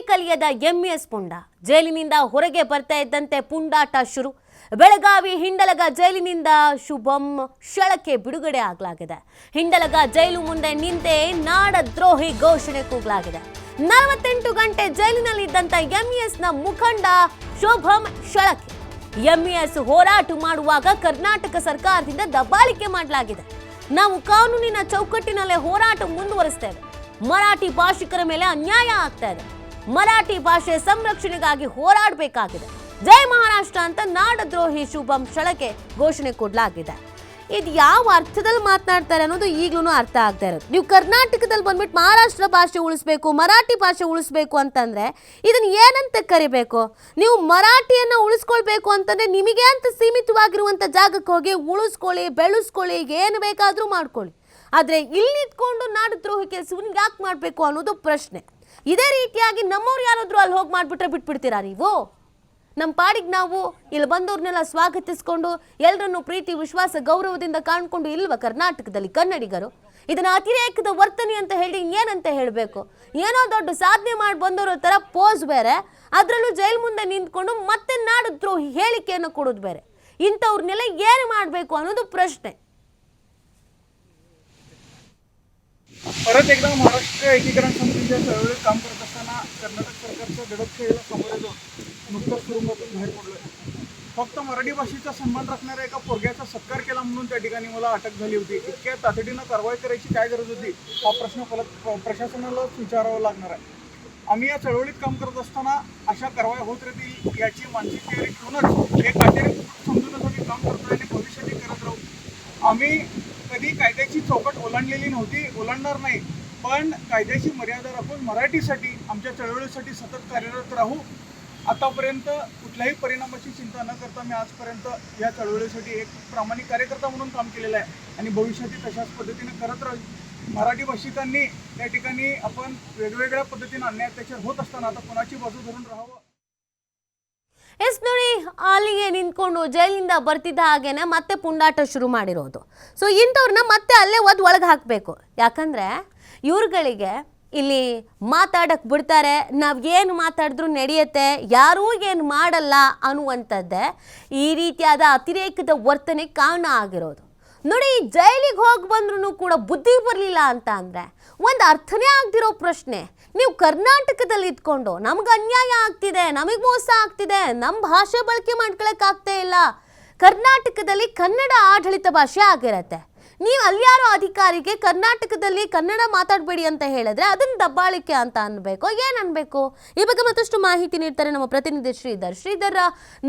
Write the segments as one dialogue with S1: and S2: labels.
S1: ಕಲಿಯದ MS ಪುಂಡ ಜೈಲಿನಿಂದ ಹೊರಗೆ ಬರ್ತಾ ಇದ್ದಂತೆ ಪುಂಡಾಟ ಶುರು. ಬೆಳಗಾವಿ ಹಿಂಡಲಗ ಜೈಲಿನಿಂದ ಶುಭಂ ಶಳಕೆ ಬಿಡುಗಡೆ ಆಗಲಾಗಿದೆ. ಹಿಂಡಲಗ ಜೈಲು ಮುಂದೆ ನಿಂತೆ ನಾಡದ್ರೋಹಿ ಘೋಷಣೆ ಕೂಗಲಾಗಿದೆ. 48 ಗಂಟೆ ಜೈಲಿನಲ್ಲಿದ್ದಂತ ಎಂಇಎಸ್ನ ಮುಖಂಡ ಶುಭಂ ಶಳಕೆ. ಎಂಇಎಸ್ ಹೋರಾಟ ಮಾಡುವಾಗ ಕರ್ನಾಟಕ ಸರ್ಕಾರದಿಂದ ದಬ್ಬಾಳಿಕೆ ಮಾಡಲಾಗಿದೆ. ನಾವು ಕಾನೂನಿನ ಚೌಕಟ್ಟಿನಲ್ಲೇ ಹೋರಾಟ ಮುಂದುವರಿಸ್ತೇವೆ. ಮರಾಠಿ ಭಾಷಿಕರ ಮೇಲೆ ಅನ್ಯಾಯ ಆಗ್ತಾ ಇದೆ. ಮರಾಠಿ ಭಾಷೆ ಸಂರಕ್ಷಣೆಗಾಗಿ ಹೋರಾಡಬೇಕಾಗಿದೆ. ಜೈ ಮಹಾರಾಷ್ಟ್ರ ಅಂತ ನಾಡದ್ರೋಹಿ ಶುಭಂ ಶಳಕೆ ಘೋಷಣೆ ಕೊಡಲಾಗಿದೆ. ಇದು ಯಾವ ಅರ್ಥದಲ್ಲಿ ಮಾತನಾಡ್ತಾರೆ ಅನ್ನೋದು ಈಗಲೂ ಅರ್ಥ ಆಗ್ತಾ ಇರೋದು. ನೀವು ಕರ್ನಾಟಕದಲ್ಲಿ ಬಂದ್ಬಿಟ್ಟು ಮಹಾರಾಷ್ಟ್ರ ಭಾಷೆ ಉಳಿಸ್ಬೇಕು, ಮರಾಠಿ ಭಾಷೆ ಉಳಿಸ್ಬೇಕು ಅಂತಂದ್ರೆ ಇದನ್ನ ಏನಂತ ಕರಿಬೇಕು? ನೀವು ಮರಾಠಿಯನ್ನ ಉಳಿಸ್ಕೊಳ್ಬೇಕು ಅಂತಂದ್ರೆ ನಿಮಗೆ ಅಂತ ಸೀಮಿತವಾಗಿರುವಂತ ಜಾಗಕ್ಕೆ ಹೋಗಿ ಉಳಿಸ್ಕೊಳ್ಳಿ, ಬೆಳೆಸ್ಕೊಳ್ಳಿ, ಏನು ಬೇಕಾದ್ರೂ ಮಾಡ್ಕೊಳ್ಳಿ. ಆದ್ರೆ ಇಲ್ಲಿ ಇಟ್ಕೊಂಡು ನಾಡದ್ರೋಹಿ ಕೆಲಸವನ್ನು ಯಾಕೆ ಮಾಡಬೇಕು ಅನ್ನೋದು ಪ್ರಶ್ನೆ. ಇದೇ ರೀತಿಯಾಗಿ ನಮ್ಮವ್ರು ಯಾರಾದ್ರೂ ಅಲ್ಲಿ ಹೋಗಿ ಮಾಡ್ಬಿಟ್ರೆ ಬಿಟ್ಬಿಡ್ತೀರಾ ನೀವು? ನಮ್ಮ ಪಾಡಿಗೆ ನಾವು ಇಲ್ಲಿ ಬಂದವ್ರನ್ನೆಲ್ಲ ಸ್ವಾಗತಿಸ್ಕೊಂಡು ಎಲ್ಲರನ್ನು ಪ್ರೀತಿ ವಿಶ್ವಾಸ ಗೌರವದಿಂದ ಕಾಣ್ಕೊಂಡು ಇಲ್ವಾ ಕರ್ನಾಟಕದಲ್ಲಿ ಕನ್ನಡಿಗರು? ಇದನ್ನ ಅತಿರೇಕದ ವರ್ತನೆ ಅಂತ ಹೇಳಿ ಏನಂತ ಹೇಳಬೇಕು? ಏನೋ ದೊಡ್ಡ ಸಾಧನೆ ಮಾಡಿ ಬಂದವರ ಥರ ಪೋಸ್ ಬೇರೆ, ಅದರಲ್ಲೂ ಜೈಲ್ ಮುಂದೆ ನಿಂತ್ಕೊಂಡು ಮತ್ತೆ ನಾಡದ್ರೋಹಿ ಹೇಳಿಕೆಯನ್ನು ಕೊಡೋದು ಬೇರೆ. ಇಂಥವ್ರನ್ನೆಲ್ಲ ಏನು ಮಾಡಬೇಕು ಅನ್ನೋದು प्रश्न.
S2: परत एकदा महाराष्ट्र एकीकरण समितीच्या चळवळीत काम करत असताना कर्नाटक सरकारच्या दडपशाहीला सामोरे जाऊन नुकतंच तुरुंगातून बाहेर पडलोय. फक्त मराठी भाषेचा सन्मान राखणाऱ्या एका पोरग्याचा सत्कार केला म्हणून त्या ठिकाणी मला अटक झाली होती. इतक्या तातडीनं कारवाई करायची काय गरज होती हा प्रश्न प्रशासनालाच विचारावा लागणार आहे. आम्ही या चळवळीत काम करत असताना अशा कारवाई होत राहतील याची मानसिक तयारी ठेवूनच एक अतिरेक समजूनच आम्ही काम करतोय आणि भविष्यातही करत राहू. आम्ही कधी कायद्याची चौकट ओलांडलेली नव्हती, ओलांडणार नाही, पण कायद्याची मर्यादा राखून मराठीसाठी आमच्या चळवळीसाठी सतत कार्यरत राहू. आतापर्यंत कुठल्याही परिणामाची चिंता न करता मी आजपर्यंत या चळवळीसाठी एक प्रामाणिक कार्यकर्ता म्हणून काम केलेलं आहे आणि भविष्यातही तशाच पद्धतीने करत राहू. मराठी भाषिकांनी या ठिकाणी आपण वेगवेगळ्या पद्धतीने अन्याय अत्याचार होत असताना आता कोणाची बाजू धरून राहावं.
S1: ಎಸ್ ನೋಡಿ, ಅಲ್ಲಿಗೆ ನಿಂತ್ಕೊಂಡು ಜೈಲಿಂದ ಬರ್ತಿದ್ದ ಹಾಗೇನೆ ಮತ್ತೆ ಪುಂಡಾಟ ಶುರು ಮಾಡಿರೋದು. ಸೊ ಇಂಥವ್ರನ್ನ ಮತ್ತೆ ಅಲ್ಲೇ ಒಳಗೆ ಹಾಕಬೇಕು. ಯಾಕಂದರೆ ಇವ್ರುಗಳಿಗೆ ಇಲ್ಲಿ ಮಾತಾಡಕ್ಕೆ ಬಿಡ್ತಾರೆ, ನಾವು ಏನು ಮಾತಾಡಿದ್ರು ನಡೆಯುತ್ತೆ, ಯಾರೂ ಏನು ಮಾಡಲ್ಲ ಅನ್ನುವಂಥದ್ದೇ ಈ ರೀತಿಯಾದ ಅತಿರೇಕದ ವರ್ತನೆಗೆ ಕಾರಣ ಆಗಿರೋದು. ನೋಡಿ, ಜೈಲಿಗೆ ಹೋಗಿ ಬಂದ್ರೂ ಕೂಡ ಬುದ್ಧಿ ಬರಲಿಲ್ಲ ಅಂತ ಅಂದರೆ ಒಂದು ಅರ್ಥನೇ ಆಗ್ದಿರೋ ಪ್ರಶ್ನೆ. ನೀವು ಕರ್ನಾಟಕದಲ್ಲಿ ಇದ್ಕೊಂಡು ನಮ್ಗೆ ಅನ್ಯಾಯ ಆಗ್ತಿದೆ, ನಮಗೆ ಮೋಸ ಆಗ್ತಿದೆ, ನಮ್ಮ ಭಾಷೆ ಬಳಕೆ ಮಾಡ್ಕೊಳಕ್ಕಾಗ್ತಾ ಇಲ್ಲ, ಕರ್ನಾಟಕದಲ್ಲಿ ಕನ್ನಡ ಆಡಳಿತ ಭಾಷೆ ಆಗಿರತ್ತೆ, ನೀವು ಅಲ್ಯಾರೋ ಅಧಿಕಾರಿಗೆ ಕರ್ನಾಟಕದಲ್ಲಿ ಕನ್ನಡ ಮಾತಾಡಬೇಡಿ ಅಂತ ಹೇಳಿದ್ರೆ ಅದನ್ನು ದಬ್ಬಾಳಿಕೆ ಅಂತ ಅನ್ಬೇಕು, ಏನು ಅನ್ಬೇಕು? ಈ ಬಗ್ಗೆ ಮತ್ತಷ್ಟು ಮಾಹಿತಿ ನೀಡ್ತಾರೆ ನಮ್ಮ ಪ್ರತಿನಿಧಿ ಶ್ರೀಧರ್.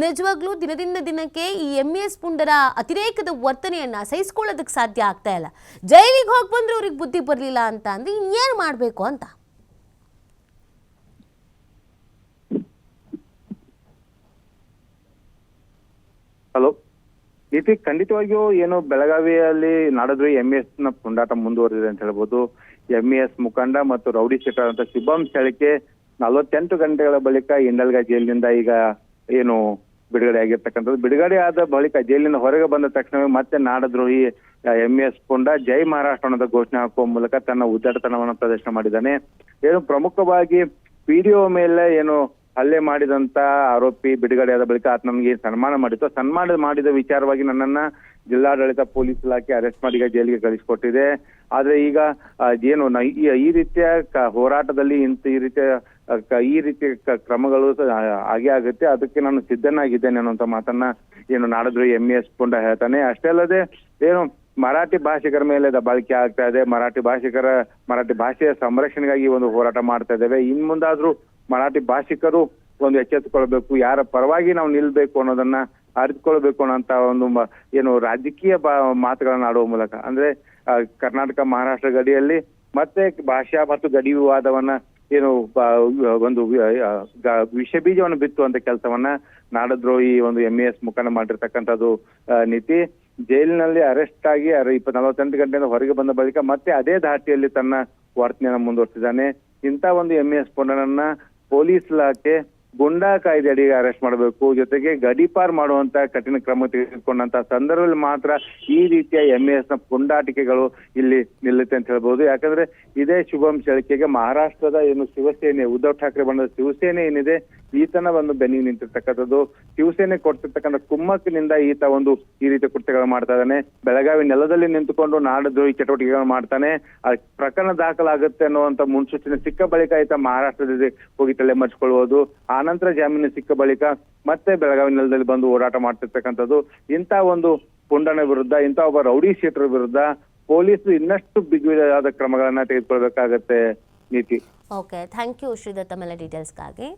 S1: ನಿಜವಾಗ್ಲೂ ದಿನದಿಂದ ದಿನಕ್ಕೆ ಈ ಎಂಇಎಸ್ ಪುಂಡರ ಅತಿರೇಕದ ವರ್ತನೆಯನ್ನ ಸಹಿಸ್ಕೊಳ್ಳೋದಕ್ಕೆ ಸಾಧ್ಯ ಆಗ್ತಾ ಇಲ್ಲ. ಜೈಲಿಗೆ ಹೋಗಿ ಬಂದ್ರೆ ಅವ್ರಿಗೆ ಬುದ್ಧಿ ಬರಲಿಲ್ಲ ಅಂತ ಅಂದ್ರೆ ಇನ್ನೇನು ಮಾಡಬೇಕು ಅಂತ.
S3: ಹಲೋ ನೀತಿ, ಖಂಡಿತವಾಗಿಯೂ ಏನು ಬೆಳಗಾವಿಯಲ್ಲಿ ನಾಡದ್ರೋಹಿ ಎಂಇಎಸ್ ನ ಪುಂಡಾಟ ಮುಂದುವರೆದಿದೆ ಅಂತ ಹೇಳ್ಬೋದು. ಎಂಇಎಸ್ ಮುಖಂಡ ಮತ್ತು ರೌಡಿ ಶೀಟರ್ ಅಂತ ಶುಭಂ ಶಳಕೆ 48 ಗಂಟೆಗಳ ಬಳಿಕ ಹಿಂಡಲ್ಗ ಜೈಲಿನಿಂದ ಈಗ ಏನು ಬಿಡುಗಡೆ ಆಗಿರ್ತಕ್ಕಂಥದ್ದು. ಬಿಡುಗಡೆ ಆದ ಬಳಿಕ ಜೈಲಿನಿಂದ ಹೊರಗೆ ಬಂದ ತಕ್ಷಣವೇ ಮತ್ತೆ ನಾಡದ್ರೋಹಿ ಎಂಇಎಸ್ ಪುಂಡ ಜೈ ಮಹಾರಾಷ್ಟ್ರ ಅನ್ನೋದ ಘೋಷಣೆ ಹಾಕುವ ಮೂಲಕ ತನ್ನ ಉದ್ದಟತನವನ್ನು ಪ್ರದರ್ಶನ ಮಾಡಿದ್ದಾನೆ. ಏನು ಪ್ರಮುಖವಾಗಿ ಪಿಡಿಒ ಮೇಲೆ ಏನು ಹಲ್ಲೆ ಮಾಡಿದಂತ ಆರೋಪಿ ಬಿಡುಗಡೆಯಾದ ಬಳಿಕ ಆತ ನಮಗೆ ಸನ್ಮಾನ ಮಾಡಿತ್ತು. ಸನ್ಮಾನ ಮಾಡಿದ ವಿಚಾರವಾಗಿ ನನ್ನನ್ನ ಜಿಲ್ಲಾಡಳಿತ ಪೊಲೀಸ್ ಇಲಾಖೆ ಅರೆಸ್ಟ್ ಮಾಡಿ ಈಗ ಜೈಲಿಗೆ ಕಳಿಸಿಕೊಟ್ಟಿದೆ. ಆದ್ರೆ ಈಗ ಏನು ಈ ರೀತಿಯ ಹೋರಾಟದಲ್ಲಿ ಈ ರೀತಿಯ ಕ್ರಮಗಳು ಹಾಗೆ ಆಗುತ್ತೆ, ಅದಕ್ಕೆ ನಾನು ಸಿದ್ಧನಾಗಿದ್ದೇನೆ ಅನ್ನುವಂತ ಮಾತನ್ನ ಏನು ನಾಡದ್ರೋಹಿ ಎಂಇಎಸ್ ಪುಂಡ ಹೇಳ್ತಾನೆ. ಅಷ್ಟೇ ಅಲ್ಲದೆ ಏನು ಮರಾಠಿ ಭಾಷಿಕರ ಮೇಲೆ ದಬ್ಬಾಳಿಕೆ ಆಗ್ತಾ ಇದೆ, ಮರಾಠಿ ಭಾಷೆಯ ಸಂರಕ್ಷಣೆಗಾಗಿ ಒಂದು ಹೋರಾಟ ಮಾಡ್ತಾ ಇದ್ದೇವೆ. ಇನ್ ಮುಂದಾದ್ರೂ ಮರಾಠಿ ಭಾಷಿಕರು ಒಂದು ಎಚ್ಚೆತ್ತುಕೊಳ್ಬೇಕು, ಯಾರ ಪರವಾಗಿ ನಾವು ನಿಲ್ಬೇಕು ಅನ್ನೋದನ್ನ ಅರಿತುಕೊಳ್ಬೇಕು ಅನ್ನೋಂತ ಒಂದು ಏನು ರಾಜಕೀಯ ಮಾತುಗಳನ್ನ ಆಡುವ ಮೂಲಕ, ಅಂದ್ರೆ ಕರ್ನಾಟಕ ಮಹಾರಾಷ್ಟ್ರ ಗಡಿಯಲ್ಲಿ ಮತ್ತೆ ಭಾಷಾ ಮತ್ತು ಗಡಿ ವಿವಾದವನ್ನ ಏನು ಒಂದು ವಿಷ ಬೀಜವನ್ನು ಬಿತ್ತುವಂತ ಕೆಲಸವನ್ನ ನಾಡದ್ರೋಹಿ ಒಂದು ಎಂಇಎಸ್ ಮುಖಂಡ ಮಾಡಿರ್ತಕ್ಕಂಥದ್ದು ನೀತಿ. ಜೈಲಿನಲ್ಲಿ ಅರೆಸ್ಟ್ ಆಗಿ 48 ಗಂಟೆಯಿಂದ ಹೊರಗೆ ಬಂದ ಬಳಿಕ ಮತ್ತೆ ಅದೇ ಧಾಟಿಯಲ್ಲಿ ತನ್ನ ವರ್ತನೆಯನ್ನ ಮುಂದುವರಿಸಿದ್ದಾನೆ. ಇಂಥ ಒಂದು ಎಂಇಎಸ್ ಪುಂಡನನ್ನ ಪೊಲೀಸ್ ಇಲಾಖೆ ಗುಂಡಾ ಕಾಯ್ದೆ ಅಡಿ ಅರೆಸ್ಟ್ ಮಾಡಬೇಕು, ಜೊತೆಗೆ ಗಡೀಪಾರ್ ಮಾಡುವಂತ ಕಠಿಣ ಕ್ರಮ ತೆಗೆದುಕೊಂಡಂತ ಸಂದರ್ಭದಲ್ಲಿ ಮಾತ್ರ ಈ ರೀತಿಯ MES ನ ಪುಂಡಾಟಿಕೆಗಳು ಇಲ್ಲಿ ನಿಲ್ಲುತ್ತೆ ಅಂತ ಹೇಳ್ಬೋದು. ಯಾಕಂದ್ರೆ ಇದೇ ಶುಭಂ ಶೆಳಕೆಗೆ ಮಹಾರಾಷ್ಟ್ರದ ಏನು ಶಿವಸೇನೆ, ಉದ್ಧವ್ ಠಾಕ್ರೆ ಬಣ್ಣದ ಶಿವಸೇನೆ ಏನಿದೆ ಈತನ ಒಂದು ಬೆನ್ನಿಗೆ ನಿಂತಿರ್ತಕ್ಕಂಥದ್ದು. ಶಿವಸೇನೆ ಕೊಡ್ತಿರ್ತಕ್ಕಂಥ ಕುಮ್ಮಕ್ಕಿನಿಂದ ಈತ ಒಂದು ಈ ರೀತಿ ಕೃತ್ಯಗಳು ಮಾಡ್ತಾ ಇದ್ದಾನೆ. ಬೆಳಗಾವಿ ನೆಲದಲ್ಲಿ ನಿಂತುಕೊಂಡು ನಾಡದ್ರೋಹಿ ಚಟುವಟಿಕೆಗಳು ಮಾಡ್ತಾನೆ. ಆ ಪ್ರಕರಣ ದಾಖಲಾಗುತ್ತೆ ಅನ್ನುವಂತ ಮುನ್ಸೂಚನೆ ಸಿಕ್ಕ ಬಳಿಕ ಈತ ಮಹಾರಾಷ್ಟ್ರದಲ್ಲಿ ಹೋಗಿ ತಲೆ ಮರ್ಚಿಕೊಳ್ಳುವುದು, ಆನಂತರ ಜಾಮೀನು ಸಿಕ್ಕ ಬಳಿಕ ಮತ್ತೆ ಬೆಳಗಾವಿ ನೆಲದಲ್ಲಿ ಬಂದು ಹೋರಾಟ ಮಾಡ್ತಿರ್ತಕ್ಕಂಥದ್ದು. ಇಂಥ ಒಂದು ಪುಂಡನ ವಿರುದ್ಧ, ಇಂಥ ಒಬ್ಬ ರೌಡಿ ಶೀಟರ್ ವಿರುದ್ಧ ಪೊಲೀಸರು ಇನ್ನಷ್ಟು ಬಿಗಿಯಾದ ಕ್ರಮಗಳನ್ನ ತೆಗೆದುಕೊಳ್ಬೇಕಾಗತ್ತೆ ನೀತಿ.
S1: ಓಕೆ, ಥ್ಯಾಂಕ್ ಯು ಶ್ರೀದತ್ತ, ತಮ್ಮೆಲ್ಲ ಡೀಟೇಲ್ಸ್ಗಾಗಿ.